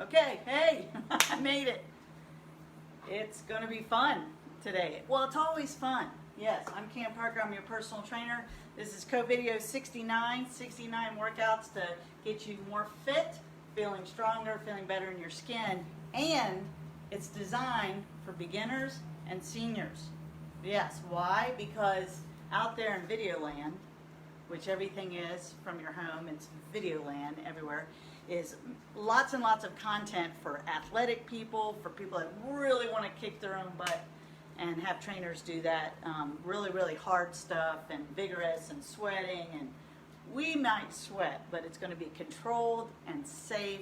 Okay, hey, I made it. It's going to be fun today. Well, it's always fun. Yes, I'm Cam Parker. I'm your personal trainer. This is CoVideo69, 69 workouts to get you more fit, feeling stronger, feeling better in your skin, and it's designed for beginners and seniors. Yes, why? Because out there in video land, which everything is from your home, it's video land everywhere, is lots and lots of content for athletic people, for people that really want to kick their own butt and have trainers do that, really hard stuff and vigorous and sweating. And we might sweat, but it's going to be controlled and safe.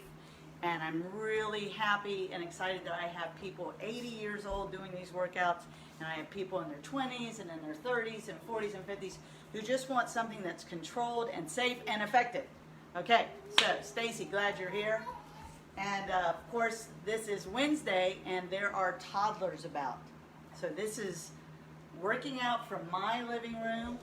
And I'm really happy and excited that I have people 80 years old doing these workouts, and I have people in their 20s and in their 30s and 40s and 50s who just want something that's controlled and safe and effective. Okay, so Stacy, glad you're here. And of course, this is Wednesday, and there are toddlers about. So this is working out from my living room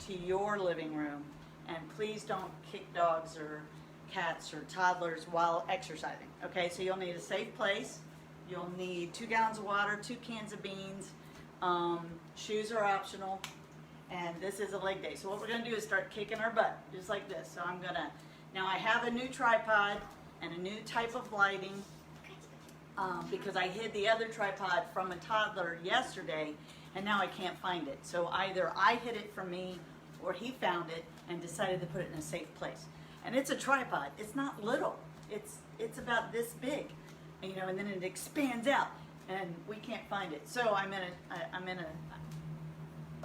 to your living room. And please don't kick dogs or cats or toddlers while exercising. Okay, so you'll need a safe place. You'll need 2 gallons of water, 2 cans of beans. Shoes are optional. And this is a leg day. So what we're going to do is start kicking our butt, just like this. So I'm going to, now I have a new tripod and a new type of lighting because I hid the other tripod from a toddler yesterday, and now I can't find it. So either I hid it from me or he found it and decided to put it in a safe place. And it's a tripod. It's not little. It's about this big, and, you know, and then it expands out, and we can't find it. So I'm in a.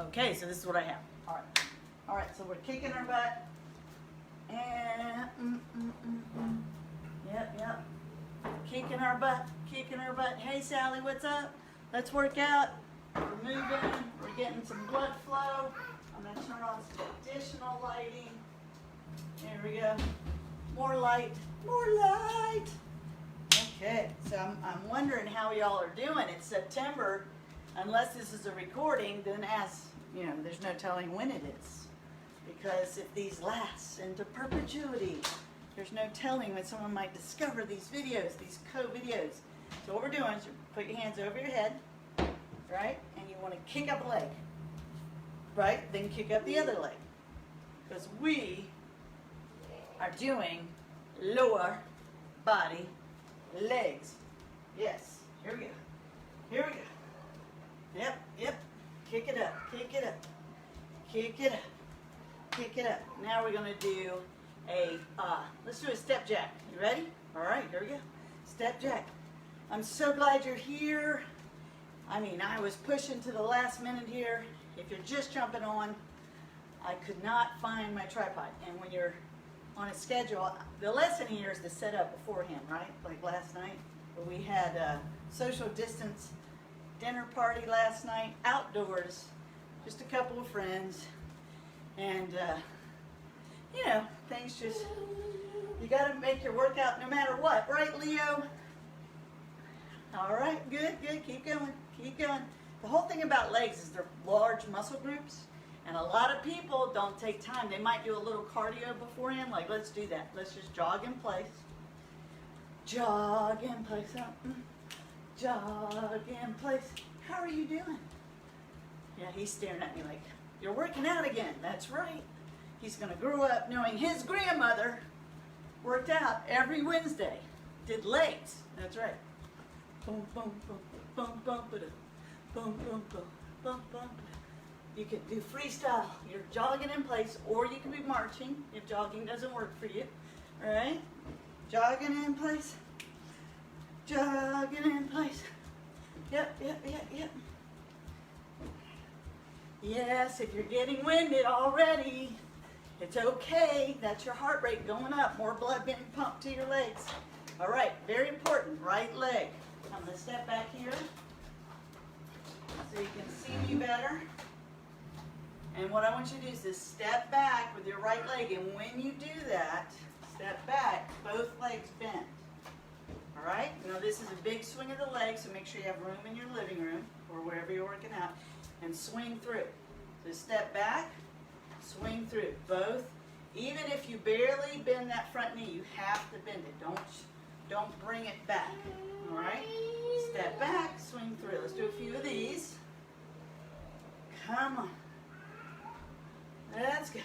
Okay, so this is what I have. All right. So we're kicking our butt, and yep. Kicking our butt. Hey Sally, what's up? Let's work out. We're moving. We're getting some blood flow. I'm gonna turn on some additional lighting. There we go. More light. Okay, so I'm wondering how y'all are doing. It's September. Unless this is a recording, then you know, there's no telling when it is. Because if these last into perpetuity, there's no telling when someone might discover these videos, these co-videos. So what we're doing is you put your hands over your head, right? And you want to kick up a leg, right? Then kick up the other leg. Because we are doing lower body legs. Yes, here we go. Yep. Kick it up. Now we're going to do let's do a step jack. You ready? All right, here we go. Step jack. I'm so glad you're here. I mean, I was pushing to the last minute here. If you're just jumping on, I could not find my tripod. And when you're on a schedule, the lesson here is to set up beforehand, right? Like last night, where we had a social distance dinner party last night, outdoors, just a couple of friends, and you know, things just, you got to make your workout no matter what, right, Leo? All right, good, keep going. The whole thing about legs is they're large muscle groups, and a lot of people don't take time. They might do a little cardio beforehand, like let's do that. Let's just jog in place. Jog in place. How are you doing? Yeah, he's staring at me like, you're working out again. That's right. He's going to grow up knowing his grandmother worked out every Wednesday. Did legs. That's right. Boom, boom, boom, boom, boom, boom, boom, boom, boom, boom. You can do freestyle. You're jogging in place, or you can be marching if jogging doesn't work for you. All right? Jogging in place. Yep. Yes, if you're getting winded already, it's okay. That's your heart rate going up. More blood being pumped to your legs. All right, very important, right leg. I'm going to step back here so you can see me better. And what I want you to do is just step back with your right leg. And when you do that, step back, both legs bent. All right? Now this is a big swing of the leg, so make sure you have room in your living room or wherever you're working out, and swing through. So step back, swing through. Both, even if you barely bend that front knee, you have to bend it. Don't bring it back. All right? Step back, swing through. Let's do a few of these. Come on. Let's go.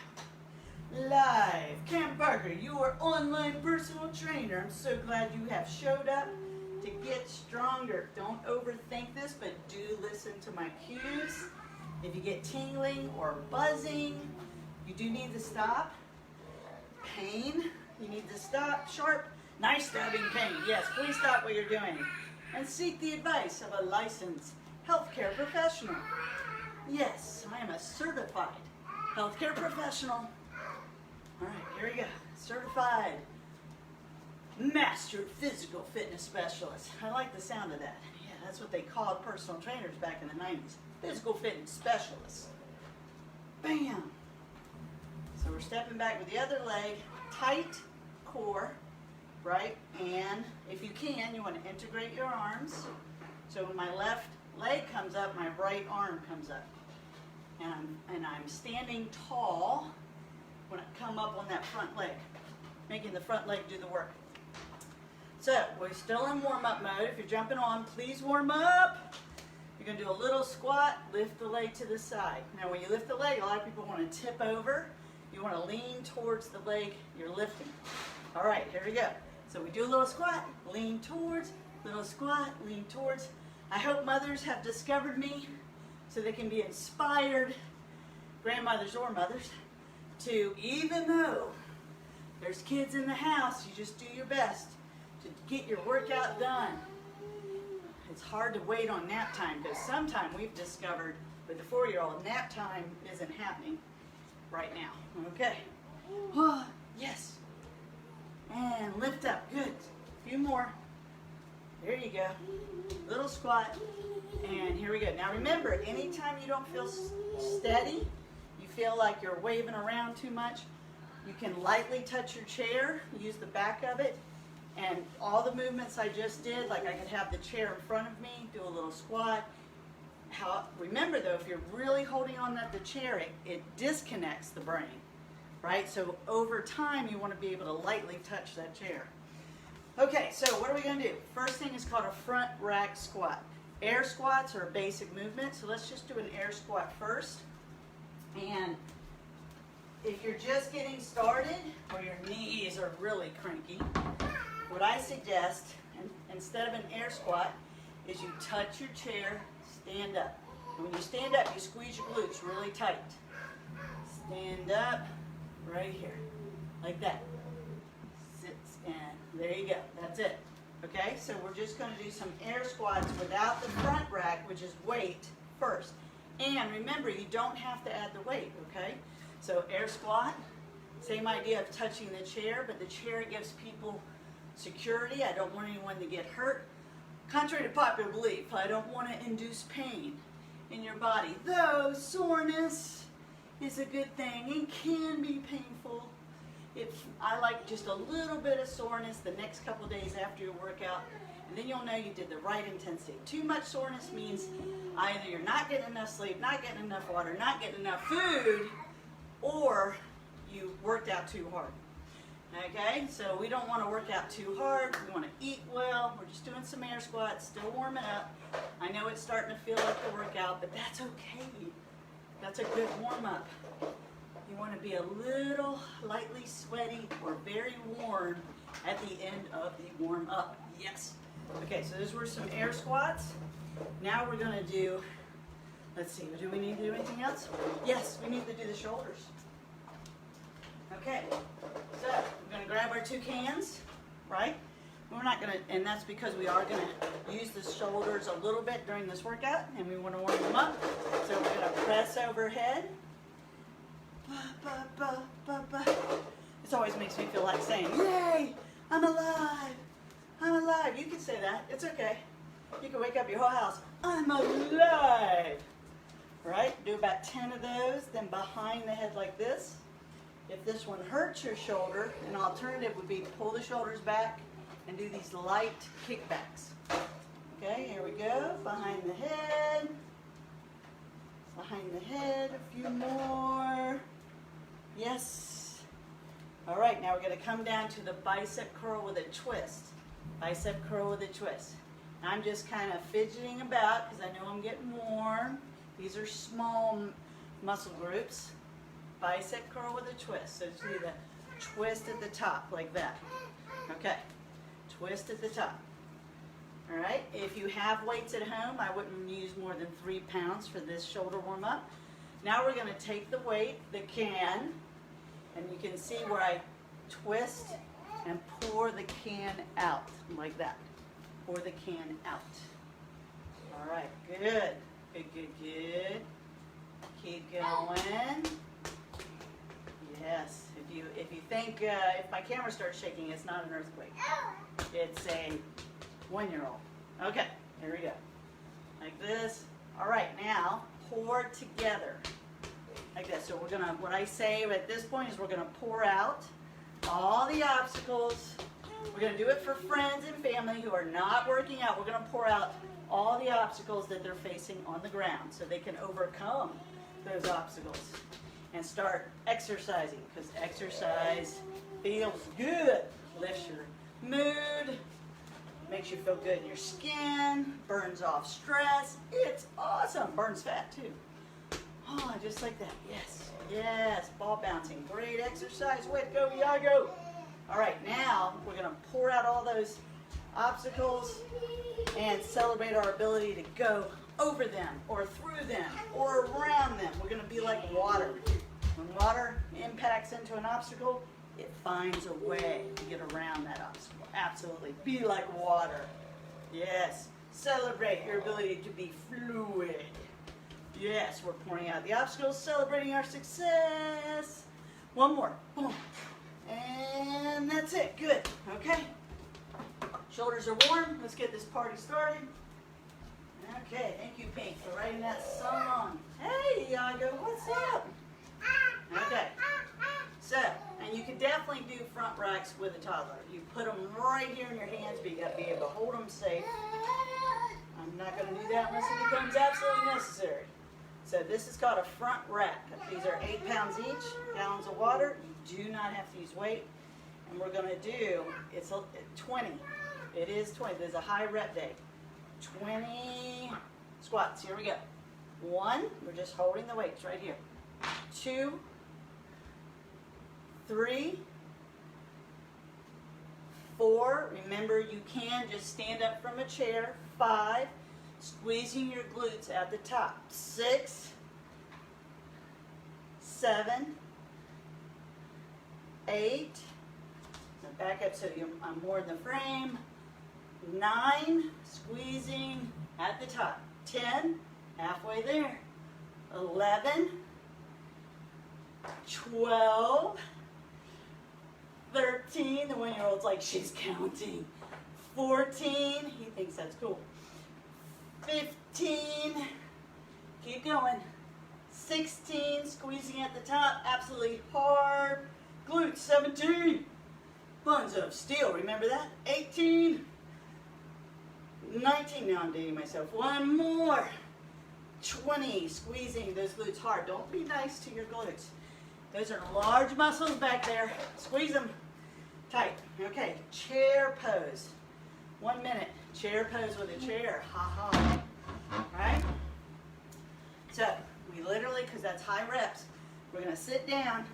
Live. Cam Parker, your online personal trainer. I'm so glad you have showed up to get stronger. Don't overthink this, but do listen to my cues. If you get tingling or buzzing, you do need to stop. Pain, you need to stop. Sharp, nice stabbing pain. Yes, please stop what you're doing. And seek the advice of a licensed healthcare professional. Yes, I am a certified healthcare professional. All right, here we go. Certified master physical fitness specialist. I like the sound of that. Yeah, that's what they called personal trainers back in the 90s. Physical fitness specialists. Bam. So we're stepping back with the other leg, tight core, right? And if you can, you want to integrate your arms. So when my left leg comes up, my right arm comes up. And I'm standing tall when I come up on that front leg, making the front leg do the work. So we're still in warm-up mode. If you're jumping on, please warm up. You're going to do a little squat, lift the leg to the side. Now when you lift the leg, a lot of people want to tip over. You want to lean towards the leg you're lifting. All right, here we go. So we do a little squat, lean towards, little squat, lean towards. I hope mothers have discovered me so they can be inspired, grandmothers or mothers, to, even though there's kids in the house, you just do your best to get your workout done. It's hard to wait on nap time because sometimes we've discovered with the 4-year-old, nap time isn't happening right now. Okay. Oh, yes. And lift up. Good. A few more. There you go. Little squat. And here we go. Now remember, anytime you don't feel steady, you feel like you're waving around too much, you can lightly touch your chair, use the back of it, and all the movements I just did, like I could have the chair in front of me, do a little squat. Remember though, if you're really holding on to the chair, it disconnects the brain, right? So over time, you want to be able to lightly touch that chair. Okay, so what are we going to do? First thing is called a front rack squat. Air squats are a basic movement, so let's just do an air squat first. And if you're just getting started or your knees are really cranky, what I suggest, instead of an air squat, is you touch your chair, stand up. And when you stand up, you squeeze your glutes really tight. Stand up right here, like that. Sits and there you go. That's it. Okay, so we're just going to do some air squats without the front rack, which is weight first. And remember, you don't have to add the weight, okay? So air squat, same idea of touching the chair, but the chair gives people security. I don't want anyone to get hurt. Contrary to popular belief, I don't want to induce pain in your body. Though soreness is a good thing and can be painful. I like just a little bit of soreness the next couple days after your workout, and then you'll know you did the right intensity. Too much soreness means either you're not getting enough sleep, not getting enough water, not getting enough food, or you worked out too hard. Okay, so we don't want to work out too hard. We want to eat well. We're just doing some air squats, still warming up. I know it's starting to feel like the workout, but that's okay. That's a good warm-up. You want to be a little lightly sweaty or very warm at the end of the warm-up. Yes. Okay, so those were some air squats. Now we're going to do, let's see, do we need to do anything else? Yes, we need to do the shoulders. Okay, so we're going to grab our two cans, right? We're not going to, and that's because we are going to use the shoulders a little bit during this workout, and we want to warm them up. So we're going to press overhead. This always makes me feel like saying, yay, I'm alive, I'm alive. You can say that, it's okay. You can wake up your whole house, I'm alive. Right, do about 10 of those, then behind the head like this. If this one hurts your shoulder, an alternative would be to pull the shoulders back and do these light kickbacks. Okay, here we go, behind the head. Behind the head, a few more. Yes. All right, now we're going to come down to the bicep curl with a twist. bicep curl with a twist. I'm just kind of fidgeting about because I know I'm getting warm. These are small muscle groups. Bicep curl with a twist. So just do the twist at the top like that. Okay, twist at the top. All right, if you have weights at home, I wouldn't use more than 3 pounds for this shoulder warm up. Now we're going to take the weight, the can, and you can see where I twist and pour the can out like that. Pour the can out. All right, good. Good, good, good. Keep going. Yes, if you think if my camera starts shaking, it's not an earthquake. It's a 1-year-old. Okay, here we go. Like this. All right, now pour together. Like this. So we're gonna, what I say at this point is we're gonna pour out all the obstacles. We're gonna do it for friends and family who are not working out. We're gonna pour out all the obstacles that they're facing on the ground so they can overcome those obstacles and start exercising, because exercise feels good. Lifts your mood, makes you feel good in your skin, burns off stress. It's awesome. Burns fat too. Oh, just like that. Yes, yes. Ball bouncing. Great exercise. Way to go, Iago. All right, now we're going to pour out all those obstacles and celebrate our ability to go over them or through them or around them. We're going to be like water. When water impacts into an obstacle, it finds a way to get around that obstacle. Absolutely. Be like water. Yes. Celebrate your ability to be fluid. Yes, we're pouring out the obstacles, celebrating our success. One more. Boom. And that's it. Good. Okay. Shoulders are warm. Let's get this party started. Okay. Thank you, Pink, for writing that song on. Hey, Iago. What's up? Okay. So, and you can definitely do front racks with a toddler. You put them right here in your hands, but you got to be able to hold them safe. I'm not going to do that unless it becomes absolutely necessary. So this is called a front rack. These are 8 pounds each, gallons of water. You do not have to use weight. And we're going to do, it's 20. It is 20. There's a high rep day. 20 squats. Here we go. 1, we're just holding the weights right here. 2, 3, 4. Remember, you can just stand up from a chair. 5. Squeezing your glutes at the top. 6, 7, 8. Now back up so I'm more in the frame. 9, squeezing at the top. 10, halfway there. 11, 12, 13. The 1-year-old's like, she's counting. 14, he thinks that's cool. 15, keep going. 16, squeezing at the top, absolutely hard. Glutes, 17, buns of steel, remember that? 18, 19, now I'm dating myself. 1 more. 20, squeezing those glutes hard. Don't be nice to your glutes. Those are large muscles back there. Squeeze them tight. Okay, chair pose. 1 minute. Chair pose with a chair. Ha ha. Right? So, we literally, because that's high reps, we're going to sit down.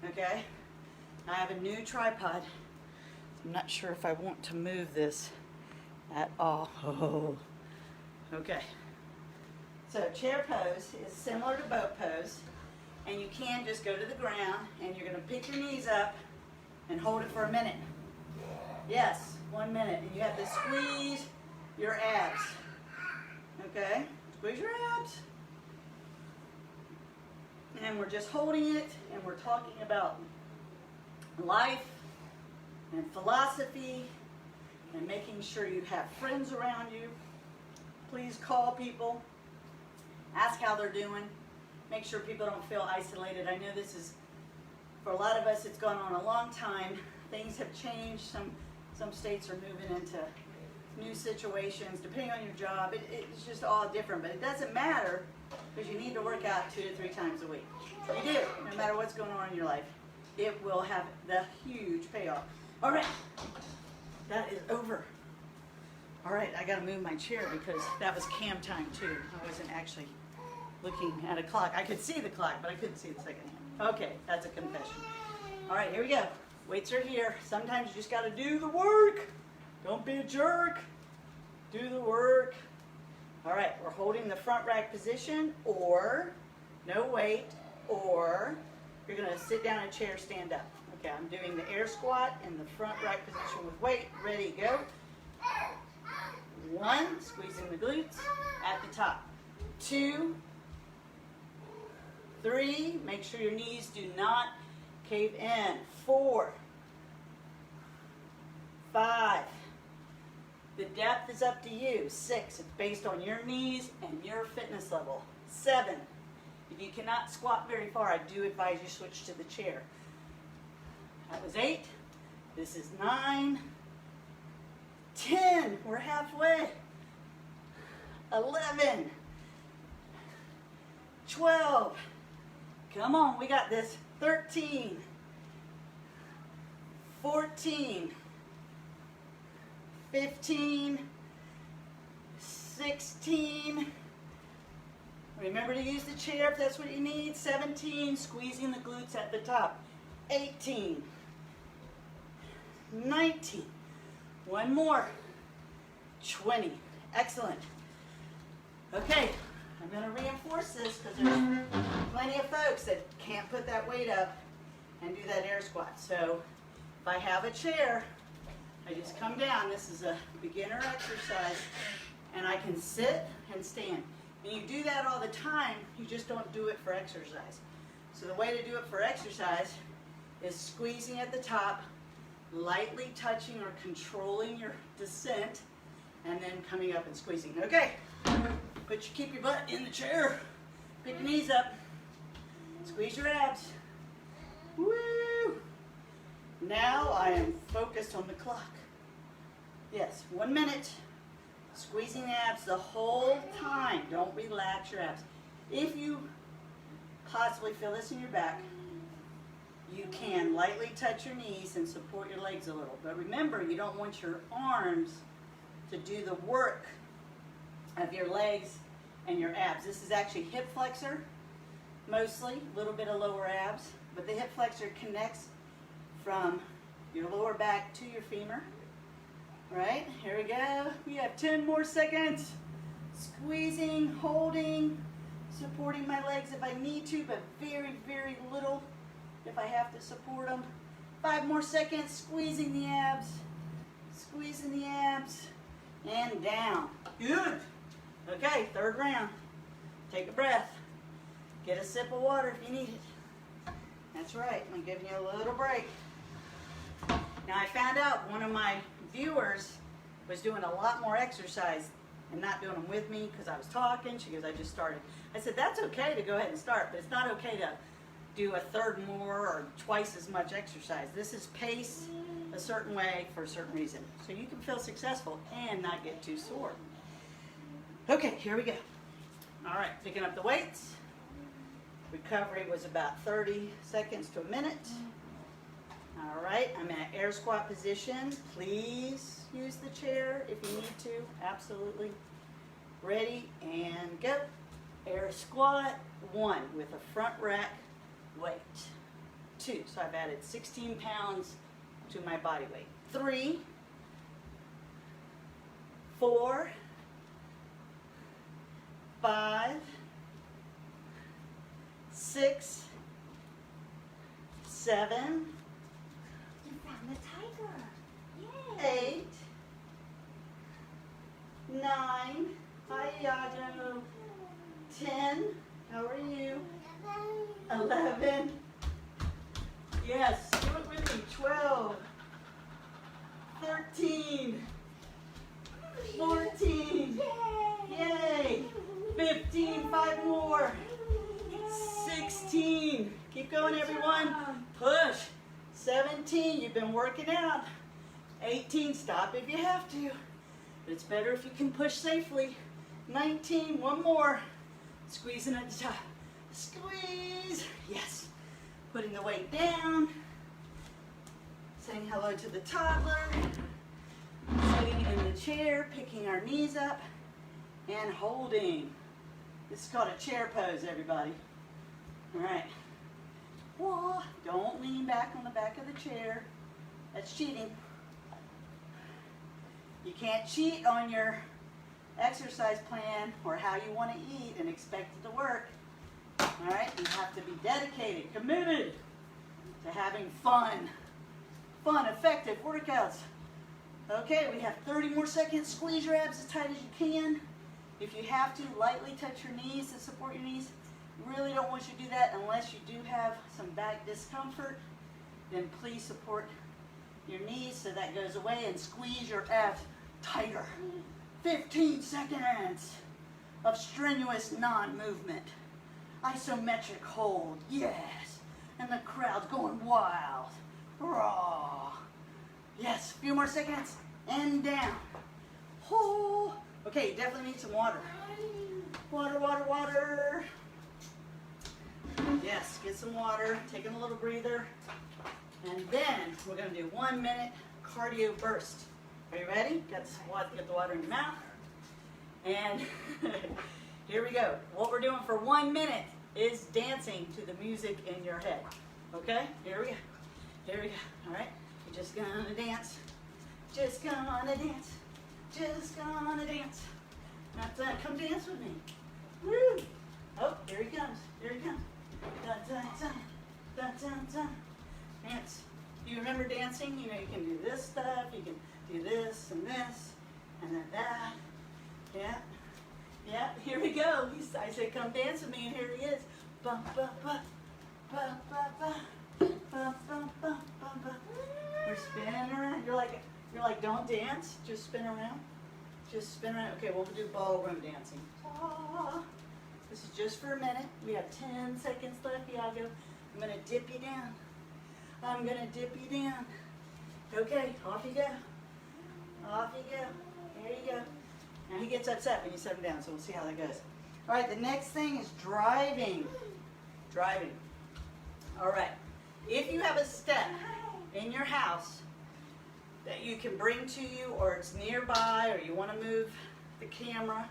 Okay? I have a new tripod. I'm not sure if I want to move this at all. Oh. Okay. So, chair pose is similar to boat pose. And you can just go to the ground and you're going to pick your knees up and hold it for a minute. Yes, 1 minute. And you have to squeeze your abs. Okay? Squeeze your abs. And we're just holding it and we're talking about life and philosophy and making sure you have friends around you. Please call people. Ask how they're doing. Make sure people don't feel isolated. I know this is, for a lot of us, it's gone on a long time. Things have changed. Some states are moving into new situations, depending on your job. It's just all different, but it doesn't matter because you need to work out 2 to 3 times a week. You do, no matter what's going on in your life. It will have the huge payoff. All right, that is over. All right, I gotta move my chair because that was cam time too. I wasn't actually looking at a clock. I could see the clock, but I couldn't see the second hand. Okay, that's a confession. All right, here we go. Weights are here. Sometimes you just gotta do the work. Don't be a jerk. Do the work. All right, we're holding the front rack position, or no weight, or you're gonna sit down in a chair, stand up. Okay, I'm doing the air squat in the front rack position with weight. Ready, go. 1, squeezing the glutes at the top. 2, 3, make sure your knees do not cave in. 4, 5, the depth is up to you. 6, it's based on your knees and your fitness level. 7, if you cannot squat very far, I do advise you switch to the chair. That was 8, this is 9, 10, we're halfway. 11, 12, come on, we got this. 13, 14, 15, 16, remember to use the chair if that's what you need. 17, squeezing the glutes at the top. 18, 19, one more, 20, excellent. Okay, I'm going to reinforce this because there's plenty of folks that can't put that weight up and do that air squat. So if I have a chair, I just come down. This is a beginner exercise, and I can sit and stand. And you do that all the time, you just don't do it for exercise. So the way to do it for exercise is squeezing at the top, lightly touching or controlling your descent, and then coming up and squeezing. Okay, keep your butt in the chair, pick your knees up, squeeze your abs. Woo! Now I am focused on the clock. Yes, 1 minute, squeezing the abs the whole time. Don't relax your abs. If you possibly feel this in your back, you can lightly touch your knees and support your legs a little. But remember, you don't want your arms to do the work of your legs and your abs. This is actually hip flexor, mostly, a little bit of lower abs, but the hip flexor connects from your lower back to your femur. All right, here we go. We have 10 more seconds. Squeezing, holding, supporting my legs if I need to, but very, very little if I have to support them. 5 more seconds, squeezing the abs, and down. Good. Okay, third round. Take a breath. Get a sip of water if you need it. That's right, I'm giving you a little break. Now I found out one of my viewers was doing a lot more exercise and not doing them with me because I was talking. She goes, I just started. I said, that's okay to go ahead and start, but it's not okay to do a third more or twice as much exercise. This is pace a certain way for a certain reason. So you can feel successful and not get too sore. Okay, here we go. All right, picking up the weights. Recovery was about 30 seconds to a minute. All right, I'm in an air squat position. Please use the chair if you need to, absolutely. Ready, and go. Air squat, 1 with a front rack weight. 2, so I've added 16 pounds to my body weight. 3, 4, 5, 6, 7, you found the tiger. Yay. 8, 9, hi Iago, 10, how are you? 11, yes, do it with me, 12, 13, 14, yay, 15, 5 more, 16, keep going everyone, push, 17, you've been working out, 18, stop if you have to, but it's better if you can push safely, 19, one more, squeezing at the top, squeeze, yes, putting the weight down, saying hello to the toddler, chair, picking our knees up, and holding. This is called a chair pose, everybody. All right. Whoa. Don't lean back on the back of the chair. That's cheating. You can't cheat on your exercise plan or how you want to eat and expect it to work. All right, you have to be dedicated, committed to having fun, effective workouts. Okay, we have 30 more seconds. Squeeze your abs as tight as you can. If you have to, lightly touch your knees to support your knees. Really don't want you to do that unless you do have some back discomfort. Then please support your knees so that goes away, and squeeze your abs tighter. 15 seconds of strenuous non-movement. Isometric hold, yes. And the crowd's going wild. Raw. Yes, a few more seconds. And down. Oh. Okay, you definitely need some water. Water, water, water. Yes, get some water. Taking a little breather. And then we're going to do 1 minute cardio burst. Are you ready? Get the water in your mouth. And here we go. What we're doing for 1 minute is dancing to the music in your head. Okay? Here we go. Here we go. All right? You're just gonna dance. Just gonna dance. Just gonna dance. That's that. Come dance with me. Woo! Oh, here he comes. Here he comes. Dun, dun, dun. Dun, dun, dun. Dance. Do you remember dancing? You know, you can do this stuff. You can do this and then that. Yeah. Yeah, here we go. I said, come dance with me, and here he is. Bum, bum, bum. Bum, bum, bum. Bum, bum, bum, bum, bum. We're spinning around. You're like, don't dance. Just spin around. Just spin around. Okay, we'll do ballroom dancing. This is just for a minute. We have 10 seconds left, Iago. I'm going to dip you down. I'm going to dip you down. Okay, off you go. Off you go. There you go. Now he gets upset when you set him down, so we'll see how that goes. All right, the next thing is driving. Driving. All right. If you have a step in your house that you can bring to you, or it's nearby, or you want to move the camera,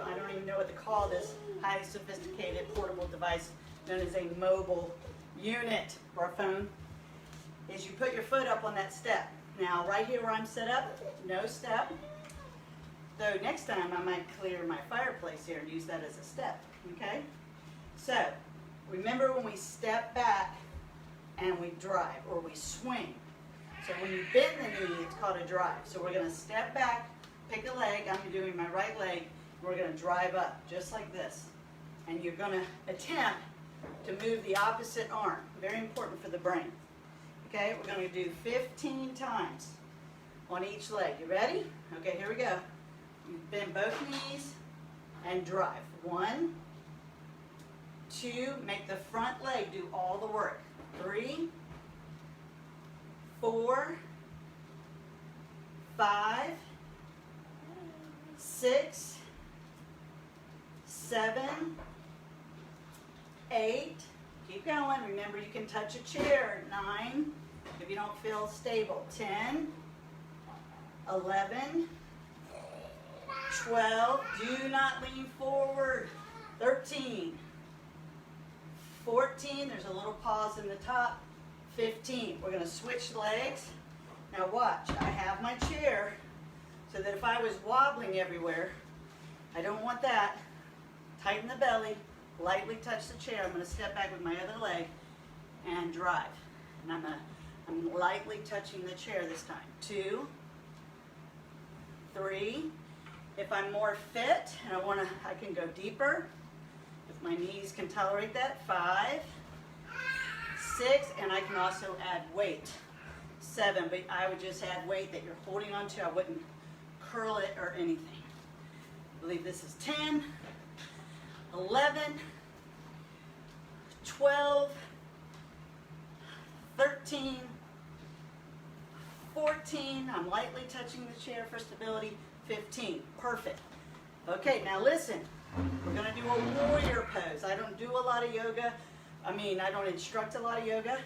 I don't even know what to call this highly sophisticated portable device known as a mobile unit or a phone, is you put your foot up on that step. Now, right here where I'm set up, no step. Though next time I might clear my fireplace here and use that as a step, okay? So, remember when we step back and we drive, or we swing. So when you bend the knee, it's called a drive. So we're gonna step back, pick a leg, I'm doing my right leg, and we're gonna drive up, just like this. And you're gonna attempt to move the opposite arm. Very important for the brain. Okay, we're gonna do 15 times on each leg. You ready? Okay, here we go. You bend both knees and drive. 1, 2, make the front leg do all the work. 3, 4, 5, 6, 7, 8. Keep going. Remember, you can touch a chair. 9, if you don't feel stable. 10, 11, 12. Do not lean forward. 13, 14. There's a little pause in the top. 15. We're going to switch legs. Now watch. I have my chair so that if I was wobbling everywhere, I don't want that. Tighten the belly. Lightly touch the chair. I'm going to step back with my other leg and drive. And I'm lightly touching the chair this time. 2, 3. If I'm more fit and I can go deeper, if my knees can tolerate that. 5, 6, and I can also add weight. 7, but I would just add weight that you're holding on to. I wouldn't curl it or anything. I believe this is 10, 11, 12, 13, 14. I'm lightly touching the chair for stability. 15. Perfect. Okay, now listen. We're going to do a warrior pose. I don't do a lot of yoga. I don't instruct a lot of yoga.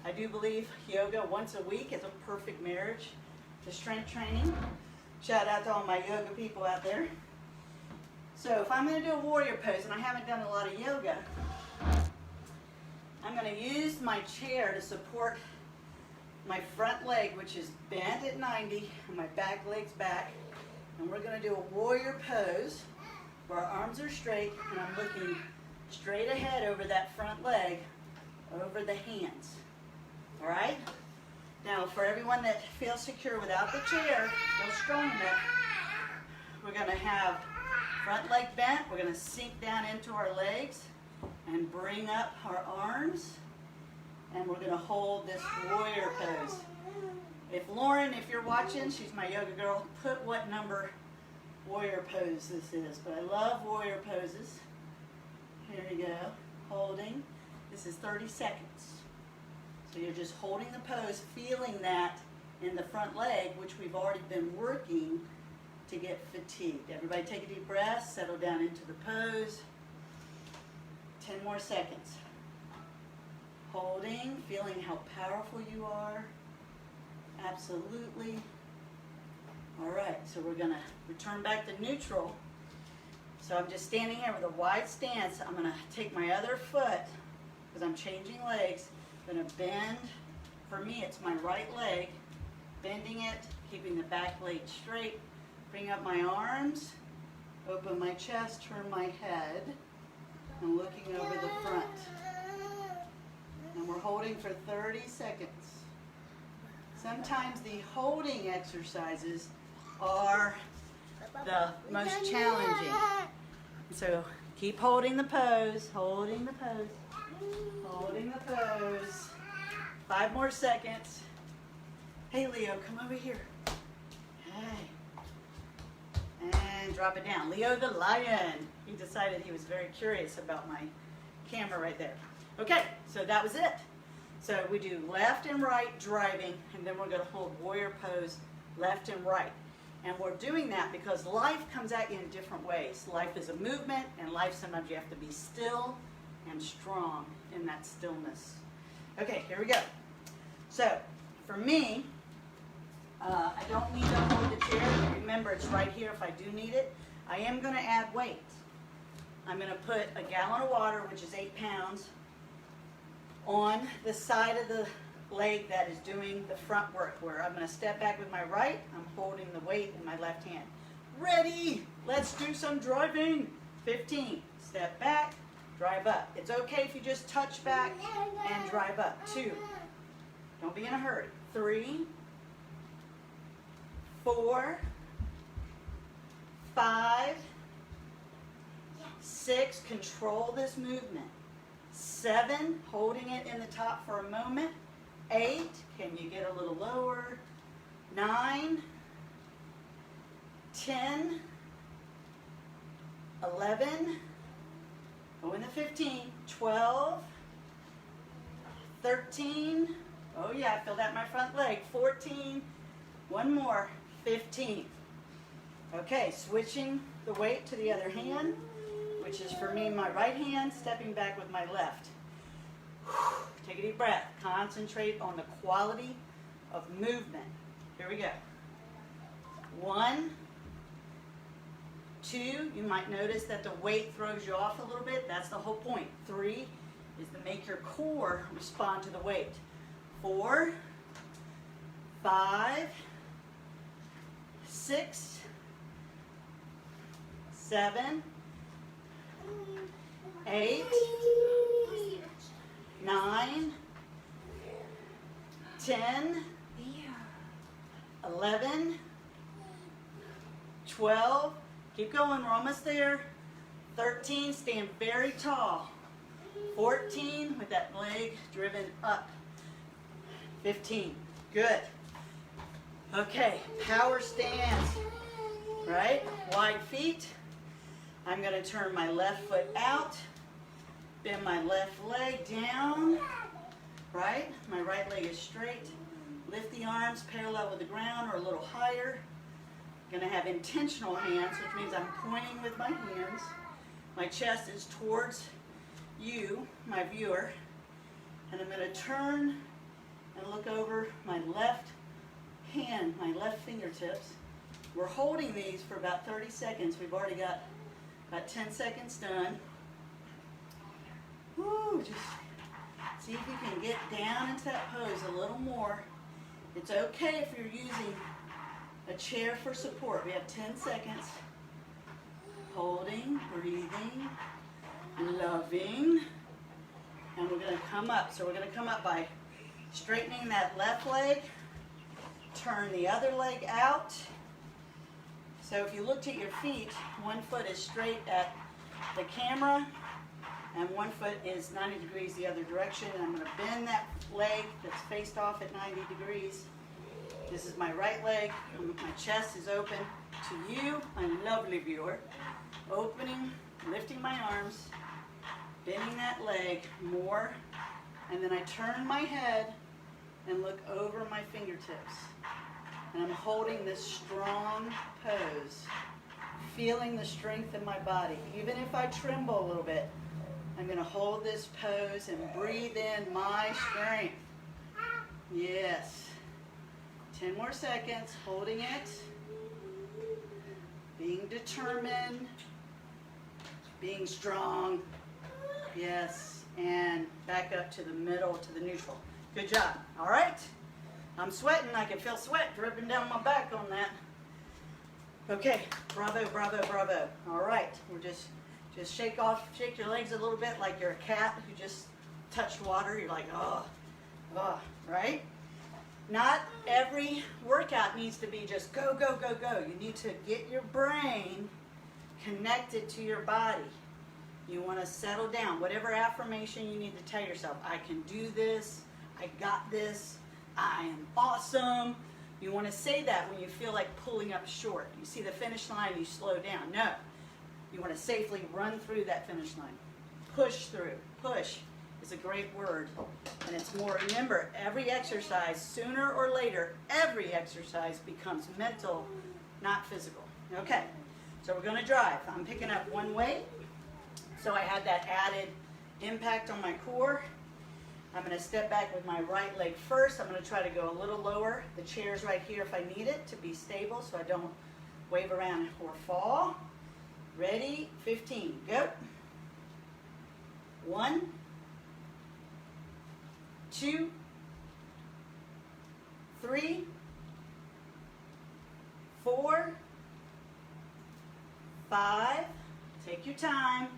I do believe yoga once a week is a perfect marriage to strength training. Shout out to all my yoga people out there. So if I'm going to do a warrior pose, and I haven't done a lot of yoga, I'm going to use my chair to support my front leg, which is bent at 90, and my back leg's back. And we're going to do a warrior pose where our arms are straight, and I'm looking straight ahead over that front leg, over the hands. All right? Now, for everyone that feels secure without the chair, feels strong enough, we're going to have front leg bent. We're going to sink down into our legs and bring up our arms. And we're going to hold this warrior pose. If Lauren, if you're watching, she's my yoga girl, put what number warrior pose this is. But I love warrior poses. Here you go. Holding. This is 30 seconds. So you're just holding the pose, feeling that in the front leg, which we've already been working to get fatigued. Everybody take a deep breath, settle down into the pose. 10 more seconds. Holding, feeling how powerful you are. Absolutely. All right, so we're going to return back to neutral. So I'm just standing here with a wide stance. I'm going to take my other foot, because I'm changing legs. I'm going to bend. For me, it's my right leg. Bending it, keeping the back leg straight. Bring up my arms. Open my chest, turn my head. And looking over the front. And we're holding for 30 seconds. Sometimes the holding exercises are the most challenging. So keep holding the pose, holding the pose, holding the pose. 5 more seconds. Hey Leo, come over here. Hey. And drop it down. Leo the lion. He decided he was very curious about my camera right there. Okay, so that was it. So we do left and right driving, and then we're going to hold warrior pose left and right. And we're doing that because life comes at you in different ways. Life is a movement, and life sometimes you have to be still and strong in that stillness. Okay, here we go. So for me, I don't need to hold the chair. Remember, it's right here if I do need it. I am going to add weight. I'm going to put a gallon of water, which is 8 pounds, on the side of the leg that is doing the front work, where I'm going to step back with my right. I'm holding the weight in my left hand. Ready? Let's do some driving. 15. Step back, drive up. It's okay if you just touch back and drive up. 2. Don't be in a hurry. 3, 4, 5, 6, control this movement. 7, holding it in the top for a moment. 8, can you get a little lower? 9, 10, 11, go in the 15, 12, 13, oh yeah, feel that in my front leg, 14, one more, 15. Okay, switching the weight to the other hand, which is for me my right hand, stepping back with my left. Take a deep breath. Concentrate on the quality of movement. Here we go. 1, 2, you might notice that the weight throws you off a little bit. That's the whole point. 3 is to make your core respond to the weight. 4, 5, 6, 7, 8, 9, 10, 11, 12, keep going, we're almost there. 13, stand very tall. 14, with that leg driven up. 15, good. Okay, power stance, right? Wide feet. I'm going to turn my left foot out, bend my left leg down, right? My right leg is straight. Lift the arms parallel with the ground or a little higher. I'm going to have intentional hands, which means I'm pointing with my hands. My chest is towards you, my viewer. And I'm going to turn and look over my left hand, my left fingertips, We're holding these for about 30 seconds. We've already got about 10 seconds done. Woo, just see if you can get down into that pose a little more. It's okay if you're using a chair for support. We have 10 seconds. Holding, breathing, loving. And we're going to come up. So we're going to come up by straightening that left leg. Turn the other leg out. So if you looked at your feet, one foot is straight at the camera and one foot is 90 degrees the other direction. And I'm going to bend that leg that's faced off at 90 degrees. This is my right leg. My chest is open to you, my lovely viewer. Opening, lifting my arms, bending that leg more, and then I turn my head and look over my fingertips. And I'm holding this strong pose, feeling the strength in my body. Even if I tremble a little bit, I'm going to hold this pose and breathe in my strength. Yes. 10 more seconds, holding it, being determined, being strong. Yes, and back up to the middle, to the neutral. Good job. All right. I'm sweating. I can feel sweat dripping down my back on that. Okay. Bravo, bravo, bravo. All right. We're just shake your legs a little bit like you're a cat who just touched water. You're like, oh, right? Not every workout needs to be just go, go, go, go. You need to get your brain connected to your body. You want to settle down. Whatever affirmation you need to tell yourself. I can do this. I got this. I am awesome. You want to say that when you feel like pulling up short. You see the finish line, you slow down. No. You want to safely run through that finish line. Push through. Push is a great word. And it's more, remember, every exercise, sooner or later, every exercise becomes mental, not physical. Okay. So we're going to drive. I'm picking up one weight. So I had that added impact on my core. I'm going to step back with my right leg first. I'm going to try to go a little lower. The chair's right here if I need it to be stable so I don't wave around or fall. Ready? 15. Go. 1, 2, 3, 4, 5. Take your time.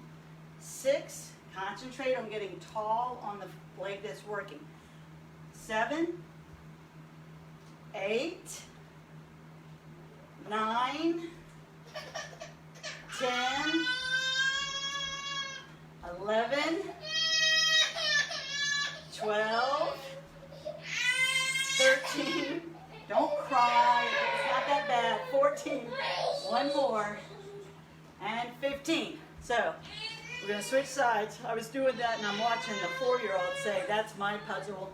6. Concentrate on getting tall on the leg that's working. 7, 8, 9, 10, 11, 12, 13, don't cry, it's not that bad, 14, one more, and 15. So, we're going to switch sides. I was doing that and I'm watching the 4-year-old say, that's my puzzle,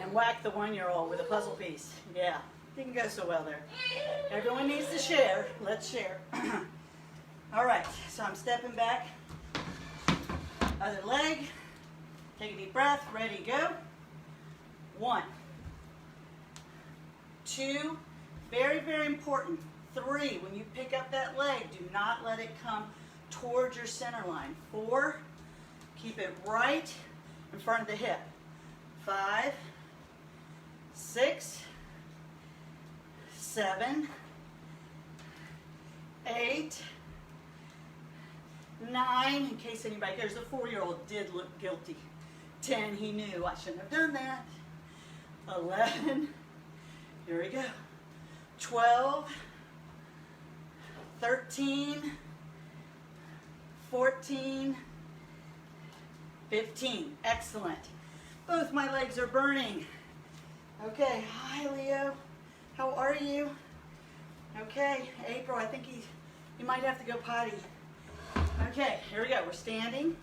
and whack the 1-year-old with a puzzle piece. Yeah, didn't go so well there. Everyone needs to share. Let's share. All right, so I'm stepping back. Other leg. Take a deep breath. Ready, go. 1, 2, very, very important. 3, when you pick up that leg, do not let it come towards your center line. 4, keep it right in front of the hip. 5, 6, 7, 8, 9, in case anybody cares, the 4-year-old did look guilty. 10, he knew I shouldn't have done that. 11, here we go. 12, 13, 14, 15. Excellent. Both my legs are burning. Okay, hi Leo. How are you? Okay, April, I think you might have to go potty. Okay, here we go. We're standing.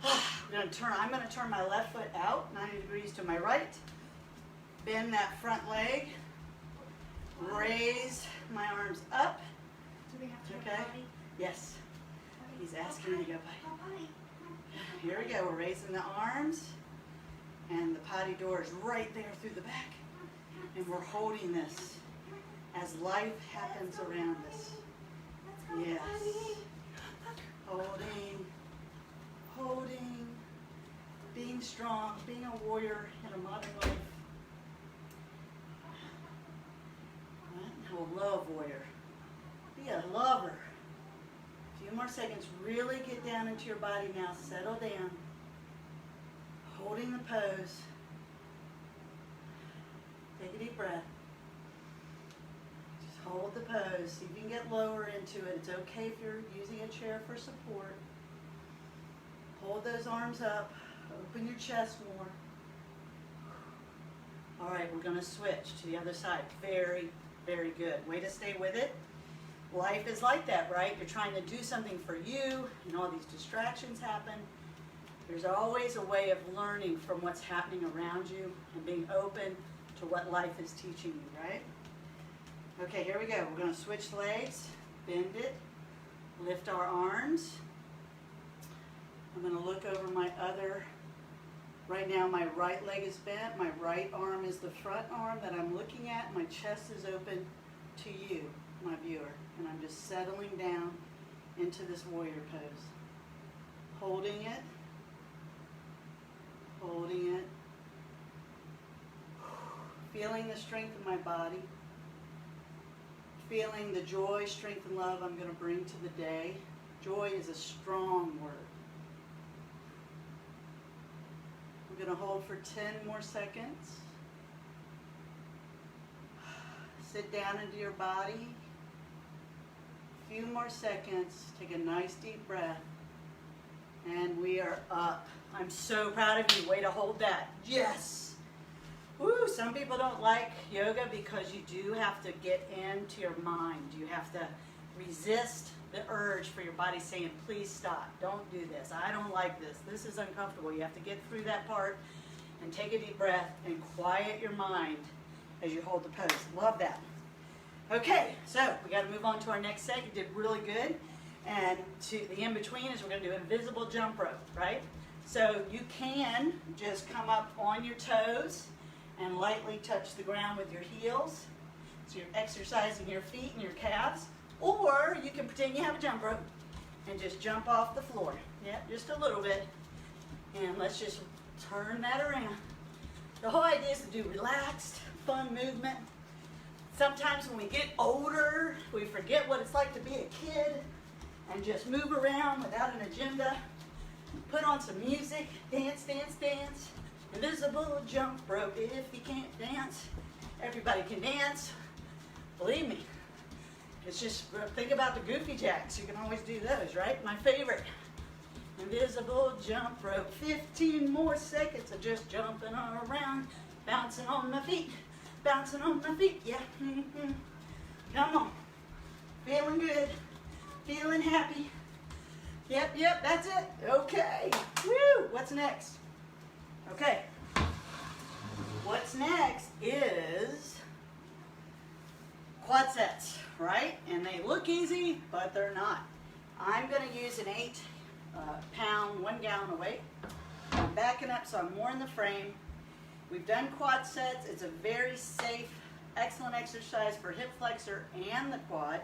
I'm going to turn my left foot out, 90 degrees to my right. Bend that front leg. Raise my arms up. Do we have to go potty? Yes. Okay. He's asking me to go potty. Potty. Here we go. We're raising the arms. And the potty door is right there through the back. And we're holding this. as life happens around us. Yes. Holding, holding, being strong, being a warrior in a modern life. A love warrior. Be a lover. A few more seconds. Really get down into your body now. Settle down. Holding the pose. Take a deep breath. Just hold the pose. See if you can get lower into it. It's okay if you're using a chair for support. Hold those arms up. Open your chest more. All right, we're going to switch to the other side. Very, very good. Way to stay with it. Life is like that, right? You're trying to do something for you, and all these distractions happen. There's always a way of learning from what's happening around you and being open to what life is teaching you, right? Okay, here we go. We're going to switch legs, bend it, lift our arms. I'm going to look over my other. Right now my right leg is bent. My right arm is the front arm that I'm looking at. My chest is open to you, my viewer. And I'm just settling down into this warrior pose. Holding it. Holding it. Feeling the strength of my body. Feeling the joy, strength, and love I'm going to bring to the day. Joy is a strong word. We're going to hold for 10 more seconds. Sit down into your body. A few more seconds. Take a nice deep breath. And we are up. I'm so proud of you. Way to hold that. Yes. Woo, some people don't like yoga because you do have to get into your mind. You have to resist the urge for your body saying, please stop. Don't do this. I don't like this. This is uncomfortable. You have to get through that part and take a deep breath and quiet your mind as you hold the pose. Love that. Okay, so we got to move on to our next set. You did really good. And to the in-between is we're going to do invisible jump rope, right? So you can just come up on your toes and lightly touch the ground with your heels. So you're exercising your feet and your calves. Or you can pretend you have a jump rope and just jump off the floor. Yeah, just a little bit. And let's just turn that around. The whole idea is to do relaxed, fun movement. Sometimes when we get older, we forget what it's like to be a kid and just move around without an agenda. Put on some music, dance, dance, dance. Invisible jump rope. If you can't dance, everybody can dance. Believe me. It's just, think about the Goofy Jacks. You can always do those, right? My favorite. Invisible jump rope. 15 more seconds of just jumping around, bouncing on my feet, bouncing on my feet. Yeah. Come on. Feeling good. Feeling happy. Yep, that's it. Okay. Woo! What's next? Okay. What's next is quad sets, right? And they look easy, but they're not. I'm going to use an 8-pound, 1 gallon of weight. I'm backing up so I'm more in the frame. We've done quad sets. It's a very safe, excellent exercise for hip flexor and the quad.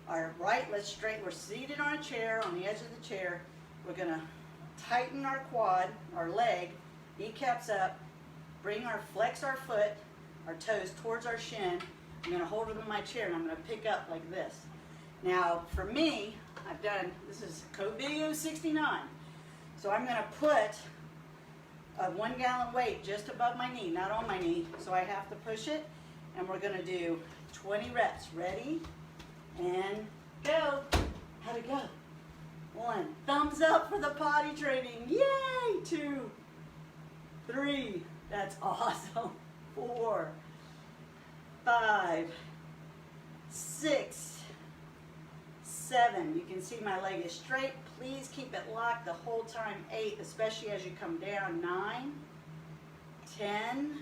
Our right, let's straighten. We're seated on a chair, on the edge of the chair. We're going to tighten our quad, our leg, kneecaps up, flex our foot, our toes towards our shin. I'm going to hold it in my chair and I'm going to pick up like this. Now, for me, this is CoVideo69. So I'm going to put a 1 gallon weight just above my knee, not on my knee. So I have to push it and we're going to do 20 reps. Ready? And go. How'd it go? 1. Thumbs up for the potty training. Yay! 2, 3. That's awesome. 4, 5, 6, 7. You can see my leg is straight. Please keep it locked the whole time. 8, especially as you come down. 9, 10,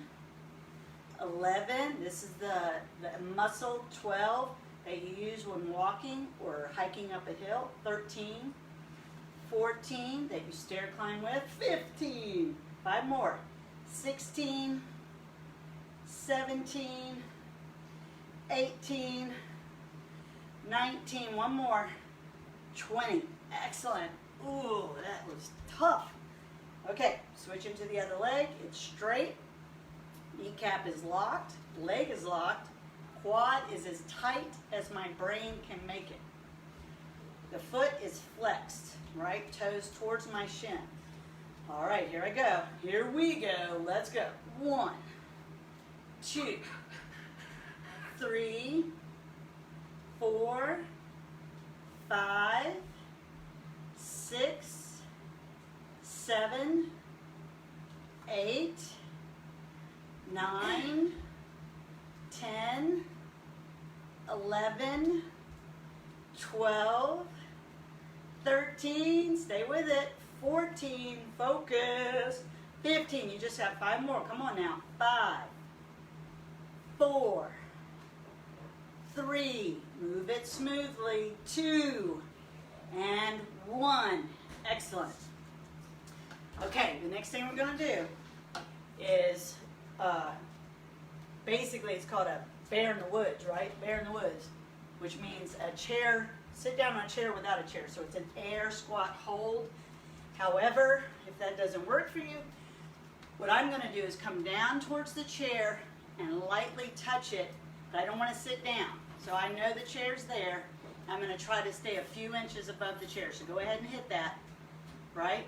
11. This is the muscle. 12 that you use when walking or hiking up a hill. 13, 14 that you stair climb with. 15. 5 more. 16, 17, 18, 19, one more, 20. Excellent. Ooh, that was tough. Okay, switching to the other leg. It's straight. Kneecap is locked. Leg is locked. Quad is as tight as my brain can make it. The foot is flexed, right? Toes towards my shin. All right, here I go. Here we go. Let's go. 1, 2, 3, 4, 5, 6, 7, 8, 9, 10, 11, 12, 13, stay with it, 14, focus, 15, you just have 5 more, come on now, 5, 4, 3, move it smoothly, 2, and 1, excellent. Okay, the next thing we're going to do is, basically it's called a bear in the woods, right? Bear in the woods, which means a chair, sit down on a chair without a chair. So it's an air squat hold. However, if that doesn't work for you, what I'm going to do is come down towards the chair and lightly touch it, but I don't want to sit down. So I know the chair's there. I'm going to try to stay a few inches above the chair. So go ahead and hit that, right?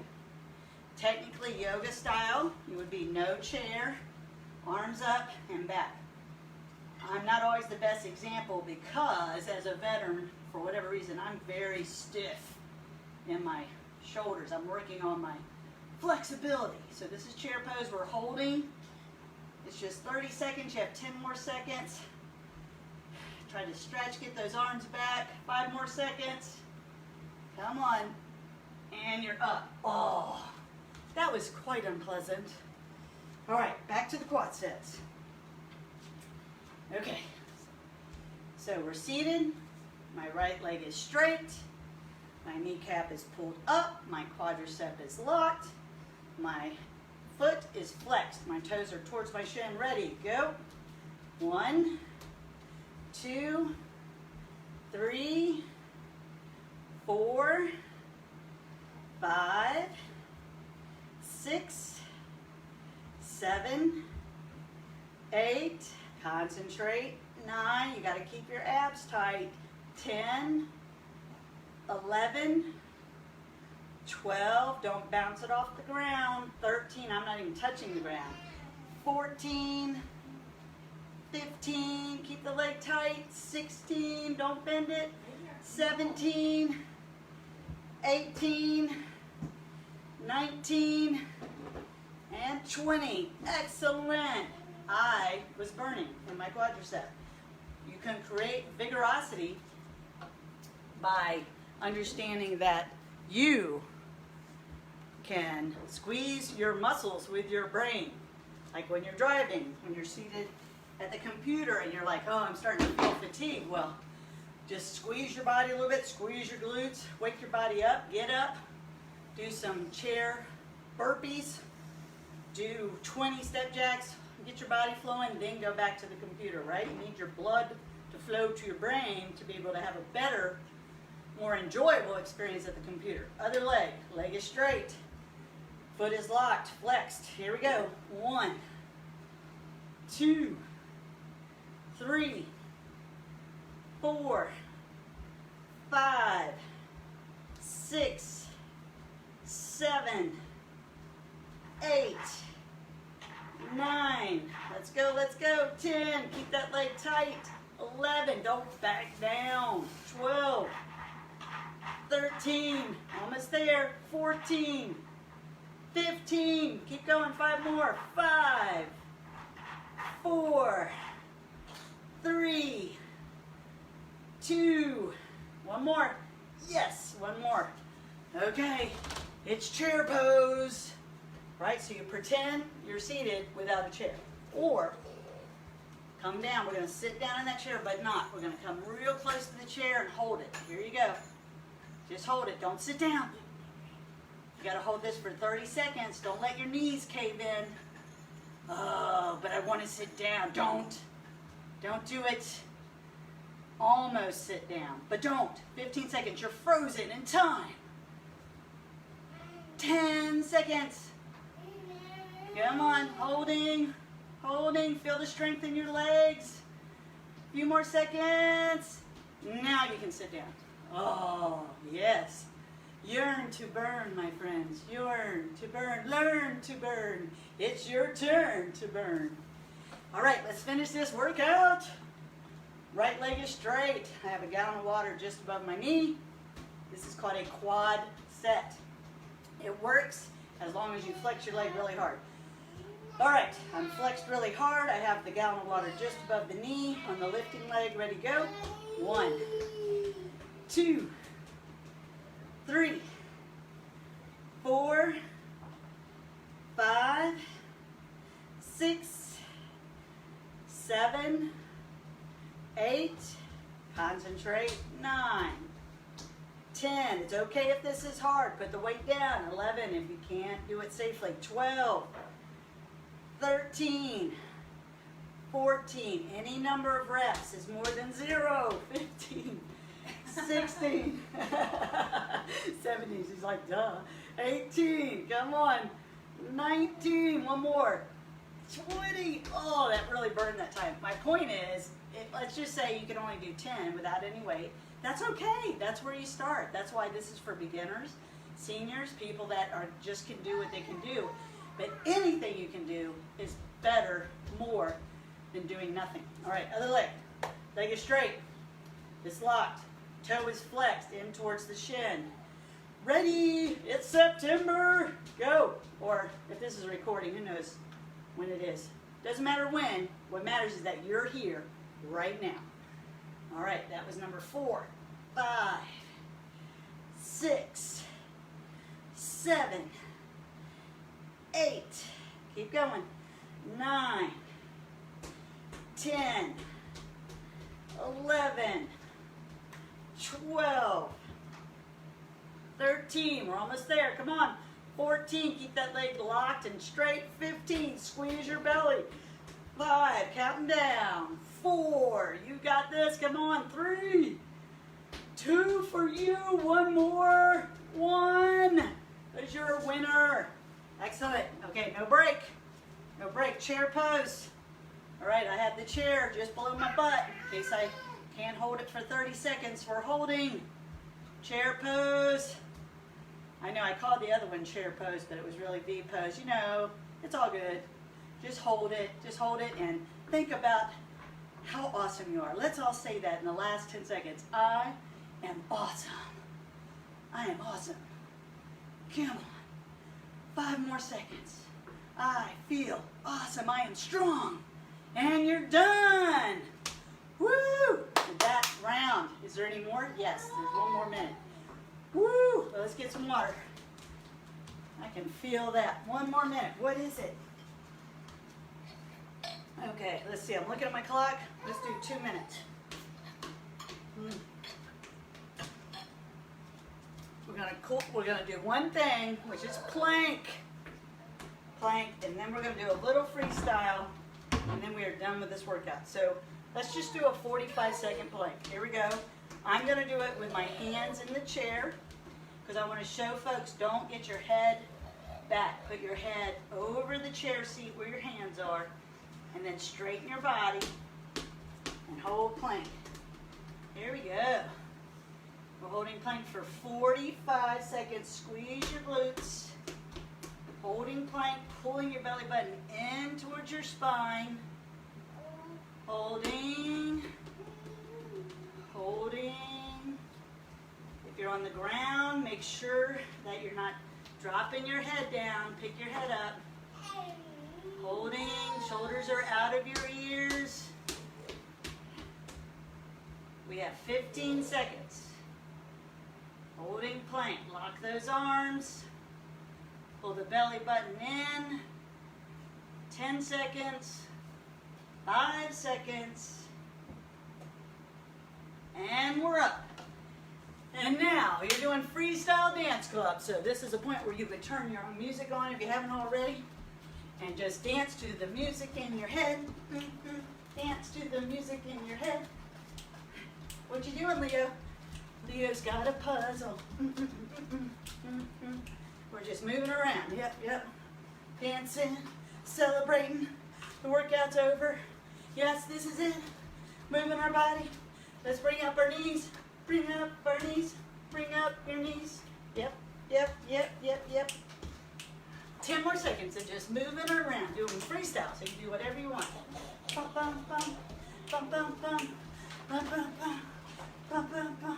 Technically yoga style, you would be no chair, arms up and back. I'm not always the best example because as a veteran, for whatever reason, I'm very stiff in my shoulders. I'm working on my flexibility. So this is chair pose, we're holding. It's just 30 seconds, you have 10 more seconds. Try to stretch, get those arms back. 5 more seconds. Come on. And you're up. Oh, that was quite unpleasant. All right, back to the quad sets. Okay, so we're seated. My right leg is straight. My kneecap is pulled up. My quadricep is locked. My foot is flexed. My toes are towards my shin. Ready, go. 1, 2, 3, 4, 5, 6, 7, 8, concentrate, 9, you got to keep your abs tight, 10, 11, 12, don't bounce it off the ground, 13, I'm not even touching the ground, 14, 15, keep the leg tight, 16, don't bend it, 17, 18, 19, and 20. Excellent. I was burning in my quadricep. You can create vigorosity by understanding that you can squeeze your muscles with your brain. Like when you're driving, when you're seated at the computer and you're like, oh, I'm starting to feel fatigue. Well, just squeeze your body a little bit, squeeze your glutes, wake your body up, get up, do some chair burpees, do 20 step jacks, get your body flowing, then go back to the computer, right? You need your blood to flow to your brain to be able to have a better, more enjoyable experience at the computer. Other leg, leg is straight, foot is locked, flexed. Here we go. 1, 2, 3, 4, 5, 6, 7, 8, 9, let's go, 10, keep that leg tight, 11, don't back down, 12, 13, almost there, 14, 15, keep going, 5 more, 5, 4, 3, 2, one more, yes, one more, okay, it's chair pose. Right, so you pretend you're seated without a chair. Or, come down, we're going to sit down in that chair, but not. We're going to come real close to the chair and hold it. Here you go. Just hold it, don't sit down. You got to hold this for 30 seconds. Don't let your knees cave in. Oh, but I want to sit down. Don't do it. almost sit down, but don't. 15 seconds, you're frozen in time. 10 seconds. Come on, holding, holding, feel the strength in your legs. A few more seconds. Now you can sit down. Oh, yes. Yearn to burn, my friends. Yearn to burn. Learn to burn. It's your turn to burn. All right, let's finish this workout. Right leg is straight. I have a gallon of water just above my knee. This is called a quad set. It works as long as you flex your leg really hard. All right, I'm flexed really hard. I have the gallon of water just above the knee on the lifting leg, ready to go. 1, 2, 3, 4, 5, 6, 7, 8, concentrate, 9, 10. It's okay if this is hard. Put the weight down. 11 if you can't do it safely. 12, 13, 14. Any number of reps is more than 0. 15, 16, 17. She's like, duh. 18. Come on. 19. One more. 20. Oh, that really burned that time. My point is, let's just say you can only do 10 without any weight. That's okay. That's where you start. That's why this is for beginners, seniors, people that just can do what they can do. But anything you can do is better, more than doing nothing. All right, other leg. Leg is straight. It's locked. Toe is flexed in towards the shin. Ready? It's September. Go. Or if this is a recording, who knows when it is. Doesn't matter when. What matters is that you're here right now. All right, that was number 4, 5, 6, 7, 8, keep going, 9, 10, 11, 12, 13, we're almost there, come on, 14, keep that leg locked and straight, 15, squeeze your belly, 5, counting down, 4, you got this, come on, 3, 2 for you, 1 more, 1, there's your winner. Excellent. Okay, no break. No break. Chair pose. All right, I have the chair just below my butt in case I can't hold it for 30 seconds for holding. Chair pose. I know I called the other one chair pose, but it was really V pose. You know, it's all good. Just hold it. Just hold it and think about how awesome you are. Let's all say that in the last 10 seconds. I am awesome. I am awesome. Come on. 5 more seconds. I feel awesome. I am strong. And you're done. Woo! That round. Is there any more? Yes, there's 1 more minute. Woo! Well, let's get some water. I can feel that. 1 more minute. What is it? Okay, let's see. I'm looking at my clock. Let's do 2 minutes. We're gonna do one thing, which is plank. Plank, and then we're gonna do a little freestyle, and then we are done with this workout. So let's just do a 45-second plank. Here we go. I'm gonna do it with my hands in the chair, because I want to show folks, don't get your head back. Put your head over the chair seat where your hands are, and then straighten your body, and hold plank. Here we go. We're holding plank for 45 seconds. Squeeze your glutes. Holding plank, pulling your belly button in towards your spine. Holding. Holding. If you're on the ground, make sure that you're not dropping your head down. Pick your head up. Holding. Shoulders are out of your ears. We have 15 seconds. Holding plank. Lock those arms. Pull the belly button in. 10 seconds. 5 seconds. And we're up. And now you're doing Freestyle Dance Club. So this is a point where you could turn your own music on if you haven't already. And just dance to the music in your head. Dance to the music in your head. What you doing, Leo? Leo's got a puzzle. We're just moving around. Yep, yep. Dancing, celebrating. The workout's over. Yes, this is it. Moving our body. Let's bring up our knees. Bring up our knees. Bring up your knees. Yep, yep, yep, yep, yep. 10 more seconds of just moving around, doing freestyle, so you can do whatever you want. Bum, bum, bum, bum, bum, bum, bum, bum, bum, bum, bum, bum,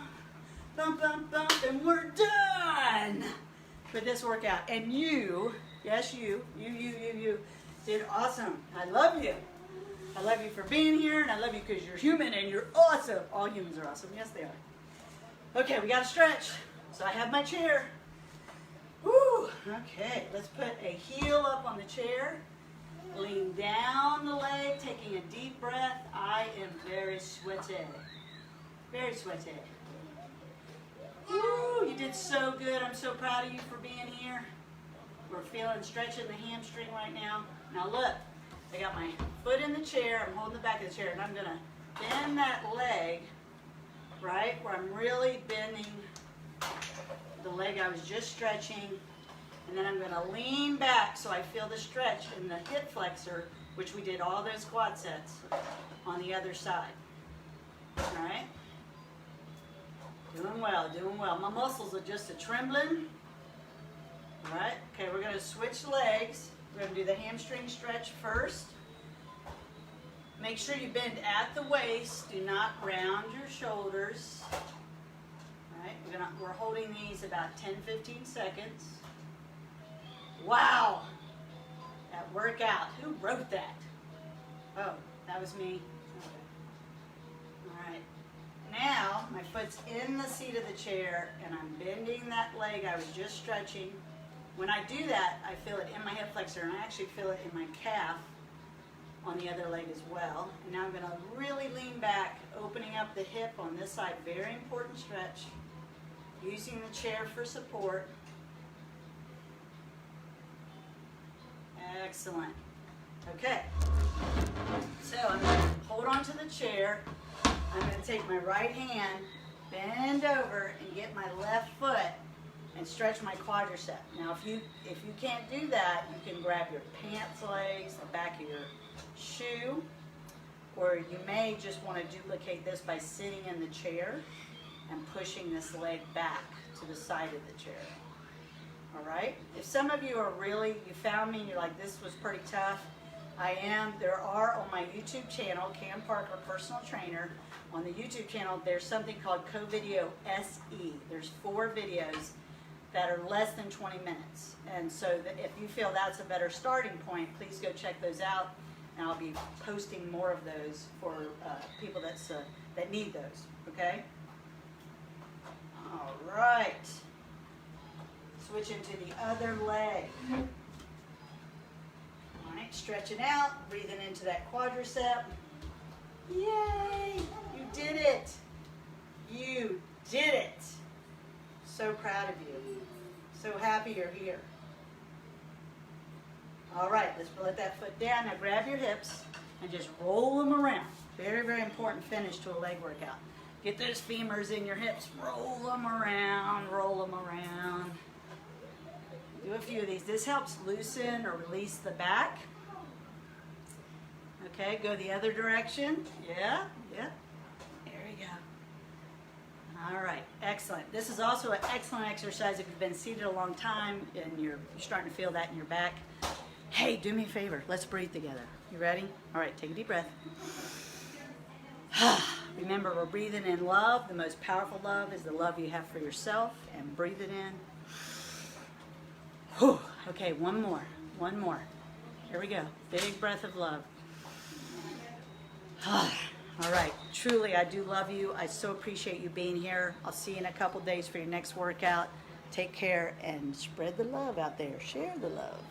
bum, bum, bum, and we're done with this workout. And you, yes, you did awesome. I love you. I love you for being here, and I love you because you're human and you're awesome. All humans are awesome. Yes, they are. Okay, we got to stretch. So I have my chair. Woo! Okay, let's put a heel up on the chair. Lean down the leg, taking a deep breath. I am very sweaty. Very sweaty. Woo! You did so good. I'm so proud of you for being here. We're feeling stretching the hamstring right now. Now look, I got my foot in the chair. I'm holding the back of the chair, and I'm going to bend that leg, right, where I'm really bending the leg I was just stretching, and then I'm going to lean back so I feel the stretch in the hip flexor, which we did all those quad sets on the other side. All right? Doing well, doing well. My muscles are just a trembling. All right? Okay, we're going to switch legs. We're going to do the hamstring stretch first. Make sure you bend at the waist. Do not round your shoulders. We're holding these about 10-15 seconds. Wow! That workout. Who wrote that? Oh, that was me. Okay. All right. Now, my foot's in the seat of the chair, and I'm bending that leg I was just stretching. When I do that, I feel it in my hip flexor, and I actually feel it in my calf on the other leg as well. And now I'm going to really lean back, opening up the hip on this side. Very important stretch. Using the chair for support. Excellent. Okay. So I'm going to hold on to the chair. I'm going to take my right hand, bend over, and get my left foot and stretch my quadricep. Now, if you can't do that, you can grab your pants legs, the back of your shoe, or you may just want to duplicate this by sitting in the chair and pushing this leg back to the side of the chair. All right? If some of you are really, you found me and you're like, this was pretty tough, there are on my YouTube channel, Cam Parker Personal Trainer, on the YouTube channel, there's something called CoVideo SE. There's 4 videos that are less than 20 minutes. And so if you feel that's a better starting point, please go check those out. And I'll be posting more of those for people that need those, okay? All right. Switching to the other leg. All right, stretching out, breathing into that quadricep. Yay! You did it. You did it. So proud of you. So happy you're here. All right, let's let that foot down. Now grab your hips and just roll them around. Very, very important finish to a leg workout. Get those femurs in your hips. Roll them around, roll them around. Do a few of these. This helps loosen or release the back. Okay, go the other direction. Yeah, yeah. There we go. All right, excellent. This is also an excellent exercise if you've been seated a long time and you're starting to feel that in your back. Hey, do me a favor. Let's breathe together. You ready? All right, take a deep breath. Remember, we're breathing in love. The most powerful love is the love you have for yourself. And breathe it in. Whew. Okay, one more. One more. Here we go. Big breath of love. All right. Truly, I do love you. I so appreciate you being here. I'll see you in a couple days for your next workout. Take care and spread the love out there. Share the love.